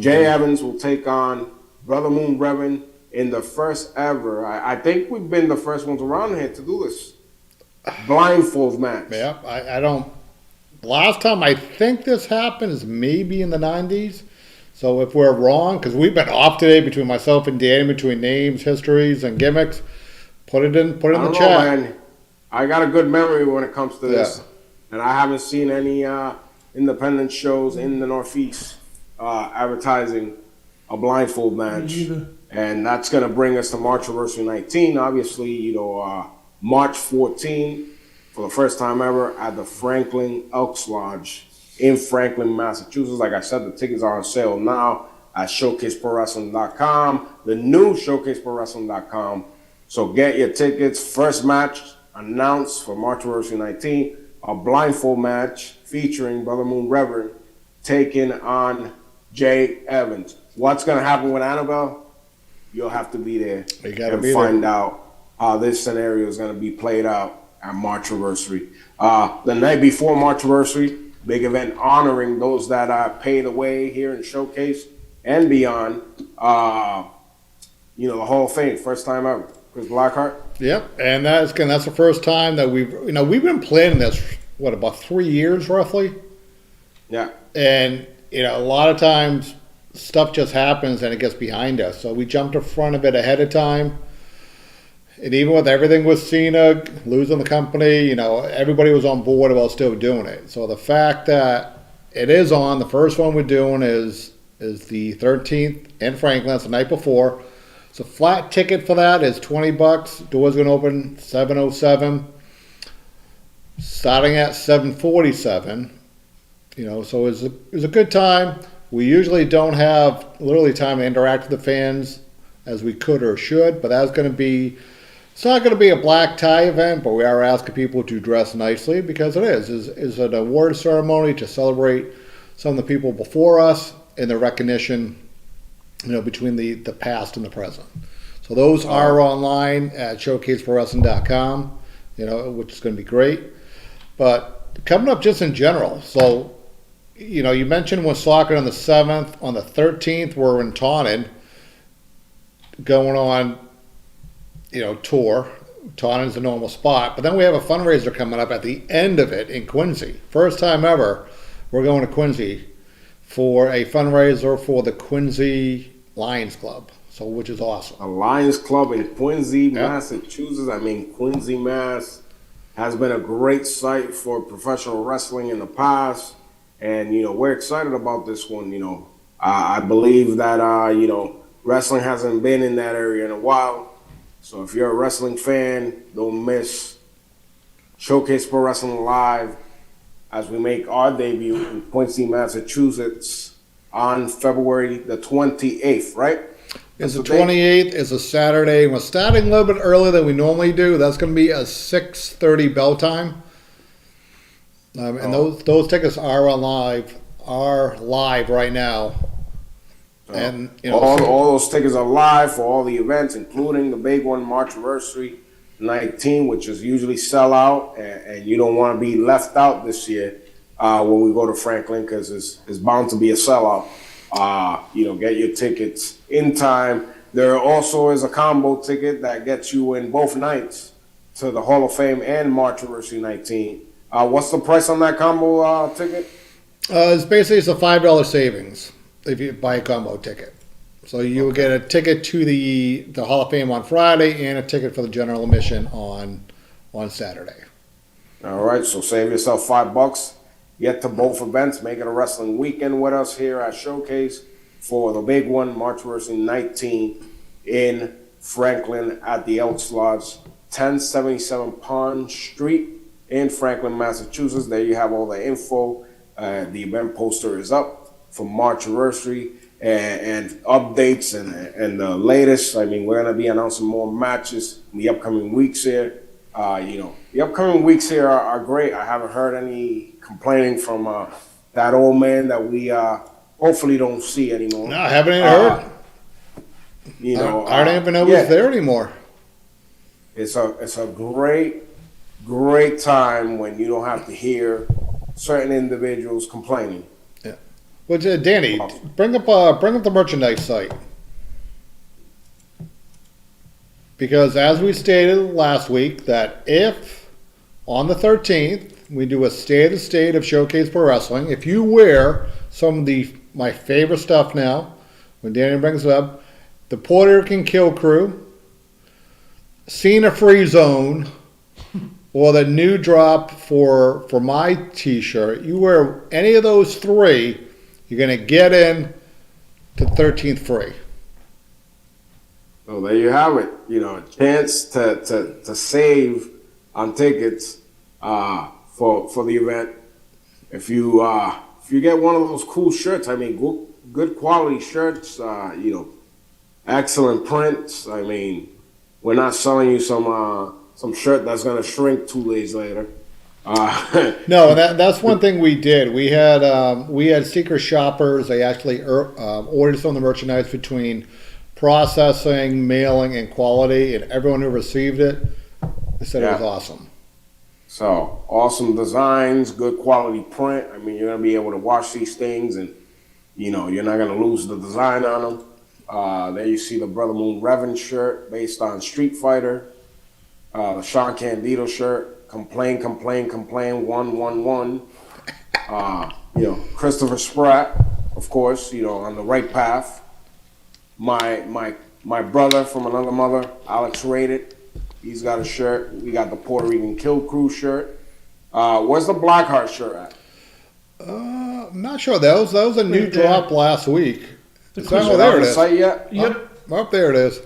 Jay Evans will take on Brother Moon Reverend in the first ever. I think we've been the first ones around here to do this blindfold match. yeah, I don't. Last time I think this happened is maybe in the 90s. So if we're wrong, because we've been off today between myself and Danny, between names, histories, and gimmicks, put it in the chat. Man. I got a good memory when it comes to this, and I haven't seen any independent shows in the Northeast advertising a blindfold match, and that's going to bring us to Marchiversary 19. Obviously, March 14 for the first time ever at the Franklin Elks Lodge in Franklin, Massachusetts. Like I said, the tickets are on sale now at ShowcaseProWrestling.com, the new ShowcaseProWrestling.com. So get your tickets. First match announced for Marchiversary 19, a blindfold match featuring Brother Moon Reverend taking on Jay Evans. What's going to happen with Annabelle? You'll have to be there and find out how this scenario is going to be played out at Marchiversary. The night before Marchiversary, big event honoring those that paid away here in Showcase and beyond. The Hall of Fame, first time ever. Chris Blackheart. Yep, and that's the first time that we've been planning this. About 3 years roughly? Yeah. And a lot of times stuff just happens and it gets behind us. So we jumped in front of it ahead of time. And even with everything with Cena losing the company, everybody was on board about still doing it. So the fact that it is on, the first one we're doing is the 13th in Franklin. That's the night before. So flat ticket for that is $20. Doors going to open 7:07. Starting at 7:47. So it was a good time. We usually don't have literally time to interact with the fans as we could or should, but that's going to be. It's not going to be a black tie event, but we are asking people to dress nicely because it is an award ceremony to celebrate some of the people before us and the recognition, between the past and the present. So those are online at showcaseprowrestling.com, which is going to be great. But coming up just in general, so, you mentioned Woonsocket on the 7th. On the 13th, we're in Taunton going on, tour. Taunton's a normal spot. But then we have a fundraiser coming up at the end of it in Quincy. First time ever, we're going to Quincy for a fundraiser for the Quincy Lions Club, which is awesome. A Lions Club in Quincy, Massachusetts. Quincy, Mass. has been a great site for professional wrestling in the past. And, we're excited about this one. I believe that, wrestling hasn't been in that area in a while. So if you're a wrestling fan, don't miss Showcase Pro Wrestling Live as we make our debut in Quincy, Massachusetts on February the 28th, right? It's the 28th. It's a Saturday. We're starting a little bit earlier than we normally do. That's going to be a 6:30 bell time. And those tickets are live right now. And all those tickets are live for all the events, including the big one, Marchversary 19, which is usually sell out, and you don't want to be left out this year when we go to Franklin, because it's bound to be a sellout. Get your tickets in time. There also is a combo ticket that gets you in both nights to the Hall of Fame and Marchversary 19. What's the price on that combo ticket? It's a $5 savings if you buy a combo ticket. So you will get a ticket to the Hall of Fame on Friday and a ticket for the general admission on Saturday. All right, so save yourself $5. Get to both events. Make it a wrestling weekend with us here at Showcase for the big one, Marchversary 19 in Franklin at the Elks Lodge, 1077 Pond Street in Franklin, Massachusetts. There you have all the info. The event poster is up for Marchversary and updates and the latest. We're going to be announcing more matches in the upcoming weeks here. The upcoming weeks here are great. I haven't heard any complaining from that old man that we hopefully don't see anymore. No, I haven't even heard. I don't even know who's there anymore. It's a great time when you don't have to hear certain individuals complaining. Yeah. Well, Danny, bring up the merchandise site. Because as we stated last week, that if on the 13th we do a State of the State of Showcase Pro Wrestling, if you wear some of my favorite stuff now, when Danny brings it up, the Puerto Rican Kill Crew, Cena Free Zone, or the new drop for my T-shirt, you wear any of those three, you're going to get in to 13th free. So there you have it. A chance to save on tickets for the event. If you get one of those cool shirts, good quality shirts, excellent prints. We're not selling you some shirt that's gonna shrink 2 days later. No, and that's one thing we did. We had secret shoppers. They actually ordered some of the merchandise between processing, mailing, and quality, and everyone who received it, they said it was awesome. So awesome designs, good quality print. You're gonna be able to wash these things, and you're not gonna lose the design on them. There you see the Brother Moon Revan shirt based on Street Fighter. The Sean Candido shirt, complain, 111. Christopher Spratt, of course, on the right path. My brother from another mother, Alex Rated, he's got a shirt. We got the Puerto Rican Kill Crew shirt. Where's the Blackheart shirt at? I'm not sure. That was a new drop last week. There it is. Site yet? Yep. Up there it is.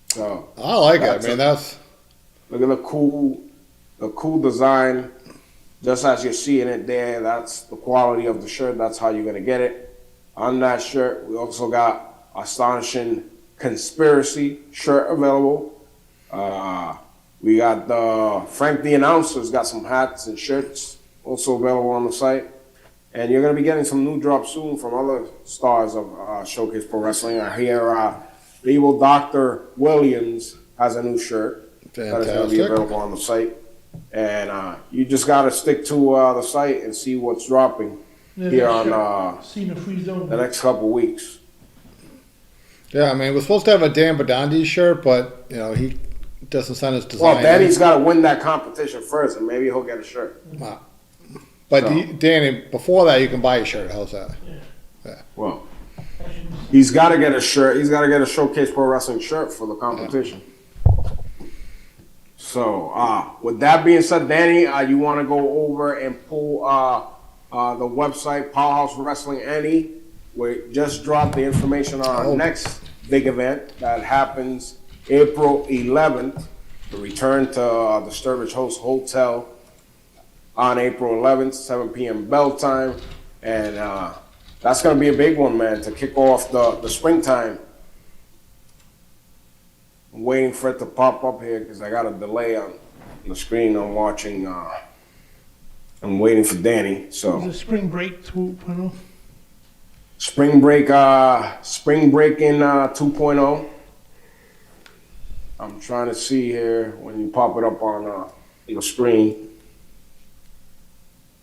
So I like it. That's look at the cool design. Just as you're seeing it there, that's the quality of the shirt. That's how you're gonna get it. On that shirt, we also got Astonishing Conspiracy shirt available. We got the Frank the Announcer's got some hats and shirts also available on the site. And you're going to be getting some new drops soon from other stars of Showcase Pro Wrestling. I hear Evil Dr. Williams has a new shirt that is going to be Fantastic. available on the site. And you just got to stick to the site and see what's dropping here on Cena Free Zone. the next couple weeks. Yeah, I mean, we're supposed to have a Dan Badandi shirt, but, you know, he doesn't send his design. Well, Danny's got to win that competition first, and maybe he'll get a shirt. Wow. But, So. Danny, before that, you can buy a shirt. How's that? Well, he's got to get a shirt. He's got to get a Showcase Pro Wrestling shirt for the competition. So, with that being said, Danny, you want to go over and pull the website, Powerhouse Wrestling Any. We just dropped the information on our next big event that happens April 11th. The return to the Sturbridge Host Hotel on April 11th, 7 p.m. bell time. And that's going to be a big one, man, to kick off the springtime. I'm waiting for it to pop up here because I got a delay on the screen. I'm watching. I'm waiting for Danny. So Is it Spring Break 2.0? Spring Break in 2.0. I'm trying to see here when you pop it up on your screen.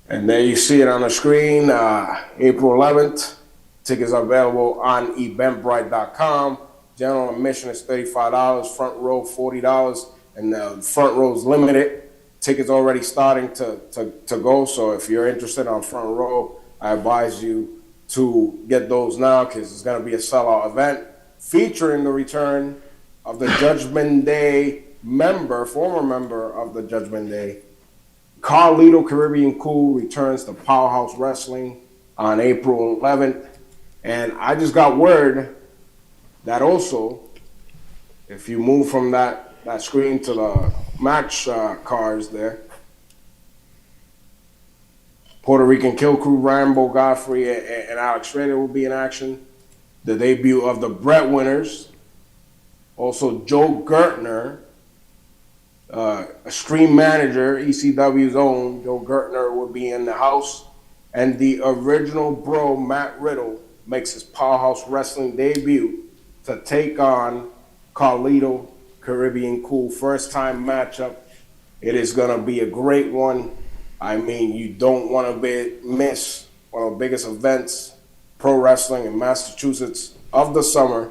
And there you see it on the screen, April 11th. Tickets are available on eventbrite.com. General admission is $35, front row $40, and the front row is limited. Tickets already starting to go, so if you're interested on front row, I advise you to get those now because it's going to be a sellout event featuring the return of the Judgment Day former member of the Judgment Day. Carlito Caribbean Cool returns to Powerhouse Wrestling on April 11th. And I just got word that also, if you move from that screen to the match cards there, Puerto Rican Kill Crew, Rambo Godfrey, and Alex Rader will be in action. The debut of the Brett Winners. Also, Joe Gertner, a stream manager, ECW's own Joe Gertner, will be in the house. And the original bro, Matt Riddle, makes his Powerhouse Wrestling debut to take on Carlito Caribbean Cool. First time matchup. It is going to be a great one. I mean, you don't want to miss one of the biggest events, pro wrestling in Massachusetts of the summer.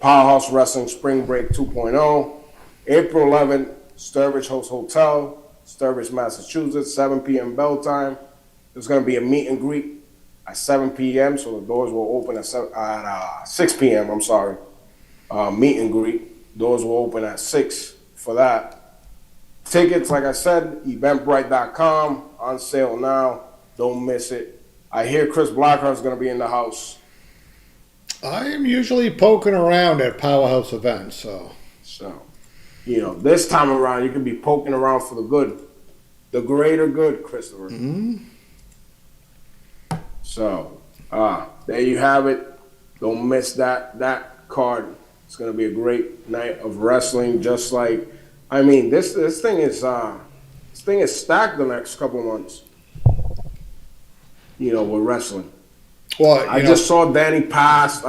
Powerhouse Wrestling Spring Break 2.0. April 11th, Sturbridge Host Hotel, Sturbridge, Massachusetts, 7 p.m. bell time. There's going to be a meet and greet at 7 p.m., so the doors will open at 6 p.m., I'm sorry. Meet and greet. Doors will open at 6 for that. Tickets, like I said, eventbrite.com, on sale now. Don't miss it. I hear Chris Blackheart's going to be in the house. I am usually poking around at Powerhouse events, so. So, this time around, you can be poking around for the good. The greater good, Christopher. Mm-hmm. So, there you have it. Don't miss that card. It's going to be a great night of wrestling, just like, I mean, this thing is stacked the next couple of months. With wrestling. Well, I just saw Danny pass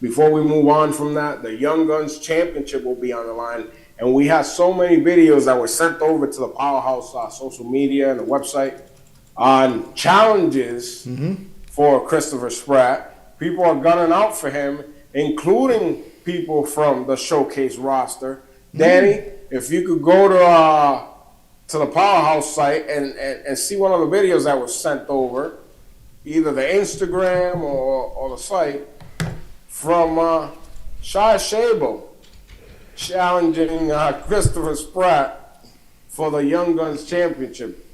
before we move on from that, the Young Guns Championship will be on the line. And we have so many videos that were sent over to the Powerhouse social media and the website on challenges for Christopher Spratt. People are gunning out for him, including people from the Showcase roster. Danny, if you could go to the Powerhouse site and see one of the videos that was sent over, either the Instagram or the site, from Shia Shabo challenging Christopher Spratt for the Young Guns Championship.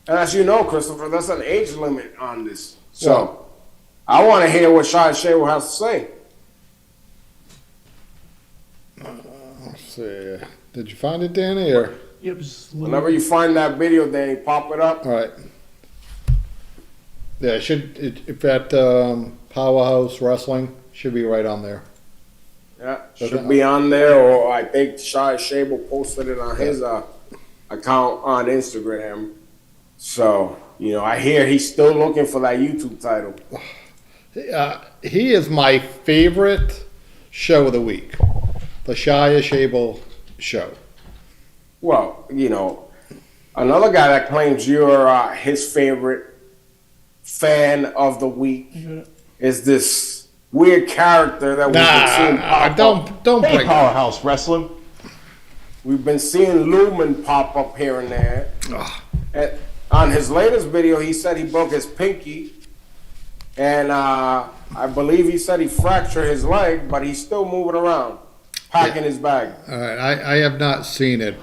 And as you know, Christopher, there's an age limit on this. So I want to hear what Shia Shabo has to say. Let's see. Did you find it, Danny? Or Yep. Whenever you find that video, Danny, pop it up. all right. Yeah, if at Powerhouse Wrestling should be right on there. Yeah, should be on there, or I think Shia Shabo posted it on his account on Instagram. So, I hear he's still looking for that YouTube title. He is my favorite show of the week. The Shia Shable show. Well, another guy that claims you're his favorite fan of the week is this weird character that we've been seeing pop up. Don't Hey, bring Powerhouse Wrestling. We've been seeing Lumen pop up here and there. And on his latest video, he said he broke his pinky. And I believe he said he fractured his leg, but he's still moving around, packing his bag. All right, I have not seen it.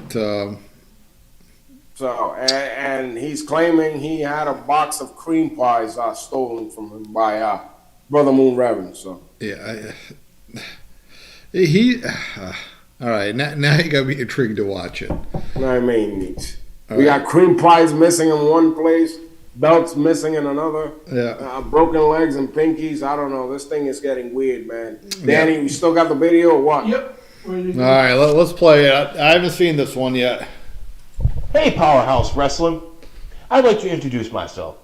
So, and he's claiming he had a box of cream pies stolen from him by Brother Moon Reverend. So Yeah, all right, now you got me intrigued to watch it. I mean, we got cream pies missing in one place, belts missing in another, broken legs and pinkies. I don't know. This thing is getting weird, man. Danny, you still got the video or what? Yep. All right, let's play it. I haven't seen this one yet. Hey, Powerhouse Wrestling. I'd like to introduce myself.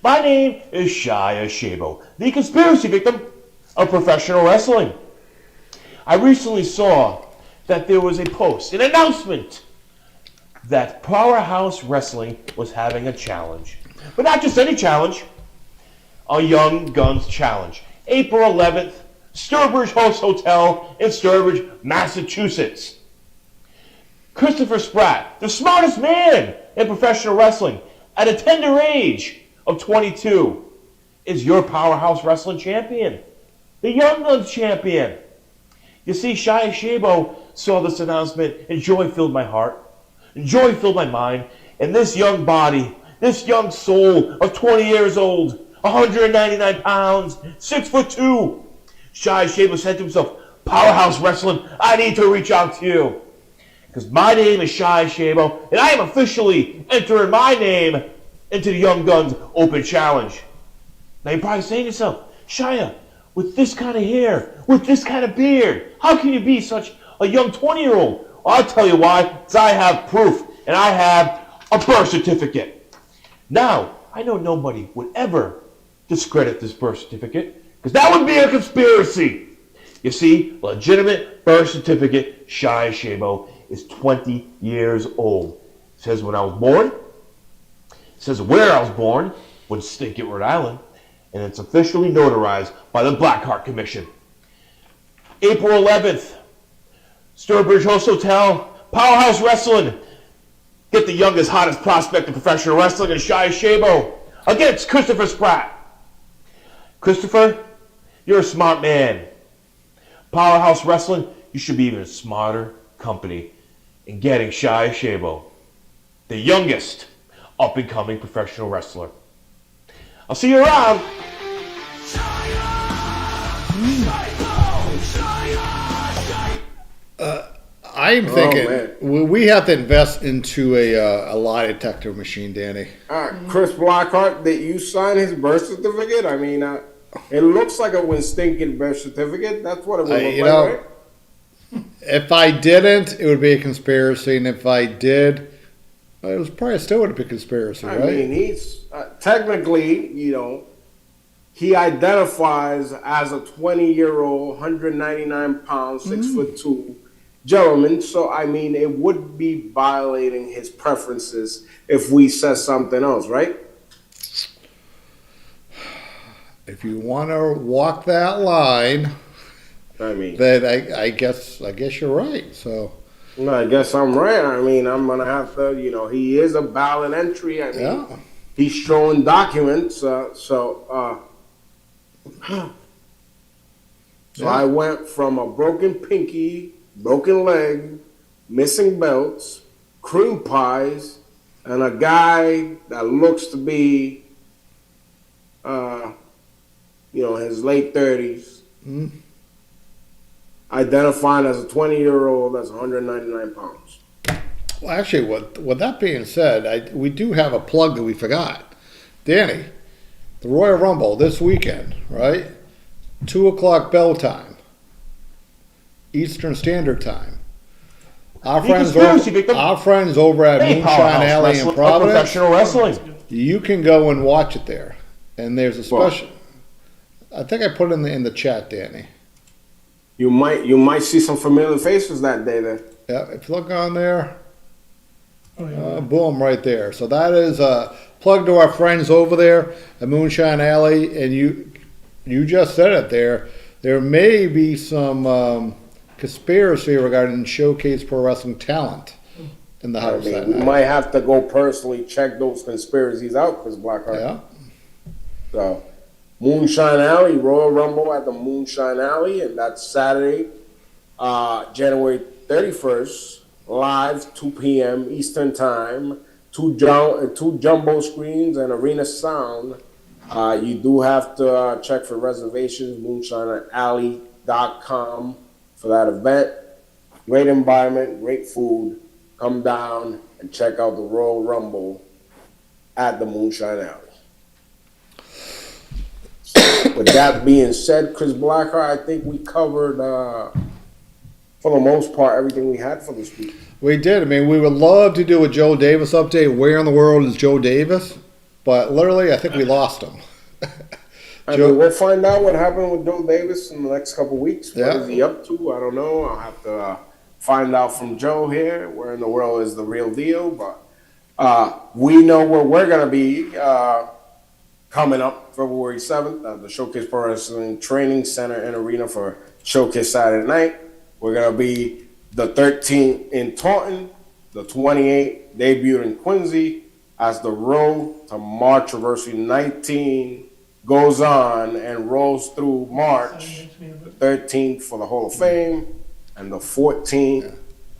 My name is Shia Shabo, the conspiracy victim of professional wrestling. I recently saw that there was a post, an announcement, that Powerhouse Wrestling was having a challenge. But not just any challenge, a Young Guns challenge. April 11th, Sturbridge Host Hotel in Sturbridge, Massachusetts. Christopher Spratt, the smartest man in professional wrestling, at a tender age of 22, is your Powerhouse Wrestling champion, the Young Guns champion. You see, Shia Shabo saw this announcement, and joy filled my heart, and joy filled my mind, and this young body, this young soul of 20 years old, 199 pounds, 6'2", Shia Shabo said to himself, Powerhouse Wrestling, I need to reach out to you. Because my name is Shia Shabo, and I am officially entering my name into the Young Guns Open Challenge. Now you're probably saying to yourself, Shia, with this kind of hair, with this kind of beard, how can you be such a young 20-year-old? Well, I'll tell you why. Because I have proof, and I have a birth certificate. Now, I know nobody would ever discredit this birth certificate, because that would be a conspiracy. You see, legitimate birth certificate, Shia Shabo, is 20 years old. It says when I was born. It says where I was born, Woonsocket, Rhode Island. And it's officially notarized by the Blackheart Commission. April 11th, Sturbridge Host Hotel, Powerhouse Wrestling. Get the youngest, hottest prospect in professional wrestling, and Shia Shabo against Christopher Spratt. Christopher, you're a smart man. Powerhouse Wrestling, you should be even a smarter company in getting Shia Shabo, the youngest up-and-coming professional wrestler. I'll see you around. I'm thinking we have to invest into a lie detector machine, Danny. Chris Blackheart, did you sign his birth certificate? I mean, it looks like a Woonsocket birth certificate. That's what it would look like, right? If I didn't, it would be a conspiracy, and if I did, it was probably still would be a conspiracy, right? I mean, he's technically, he identifies as a 20-year-old, 199 pounds, 6'2" gentleman. So, I mean, it would be violating his preferences if we said something else, right? If you want to walk that line, I mean, then I guess you're right. So, I guess I'm right. I mean, I'm gonna have to. He is a ballot entry. I mean, he's showing documents. So I went from a broken pinky, broken leg, missing belts, cream pies, and a guy that looks to be, his late 30s. Identifying as a 20-year-old that's 199 pounds. well, actually, with that being said, we do have a plug that we forgot. Danny, the Royal Rumble this weekend, right? 2:00 bell time, Eastern Standard Time. Our friends over at Moonshine Alley in Providence, professional wrestling. you can go and watch it there. And there's a special. I think I put it in the chat, Danny. You might see some familiar faces that day there. Yeah, if you look on there, Oh, yeah. boom, right there. So that is a plug to our friends over there at Moonshine Alley. And you just said it there. There may be some conspiracy regarding Showcase Pro Wrestling talent in the I house that mean, we night. might have to go personally check those conspiracies out, Chris Blackheart. Yeah. So, Moonshine Alley, Royal Rumble at the Moonshine Alley, and that's Saturday, January 31st, live, 2 p.m. Eastern Time, two jumbo screens and arena sound. You do have to check for reservations, moonshinealley.com for that event. Great environment, great food. Come down and check out the Royal Rumble at the Moonshine Alley. With that being said, Chris Blackheart, I think we covered, for the most part, everything we had for this week. We did. I mean, we would love to do a Joe Davis update. Where in the world is Joe Davis? But literally, I think we lost him. I mean, we'll find out what happened with Joe Davis in the next couple of weeks. What is he up to? I don't know. I'll have to find out from Joe here. Where in the world is the real deal? But we know where we're going to be coming up February 7th at the Showcase Pro Wrestling Training Center and Arena for Showcase Saturday night. We're going to be the 13th in Taunton, the 28th debuted in Quincy, as the road to Marchversary 19 goes on and rolls through March, the 13th for the Hall of Fame, and the 14th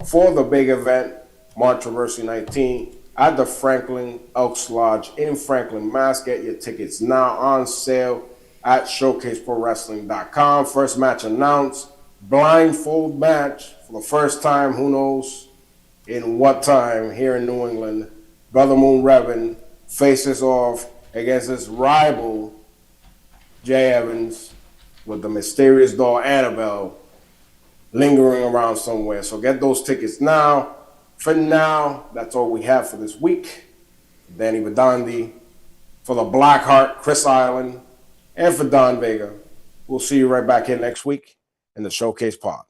for the big event, Marchversary 19, at the Franklin Elks Lodge in Franklin, Mass. Get your tickets now on sale at showcaseprowrestling.com. First match announced, blindfold match for the first time, who knows in what time, here in New England. Brother Moon Revan faces off against his rival, Jay Evans, with the mysterious doll Annabelle lingering around somewhere. So get those tickets now. For now, that's all we have for this week. Danny Badandi, for the Blackheart, Chris Island, and for Don Vega. We'll see you right back here next week in the Showcase Pod.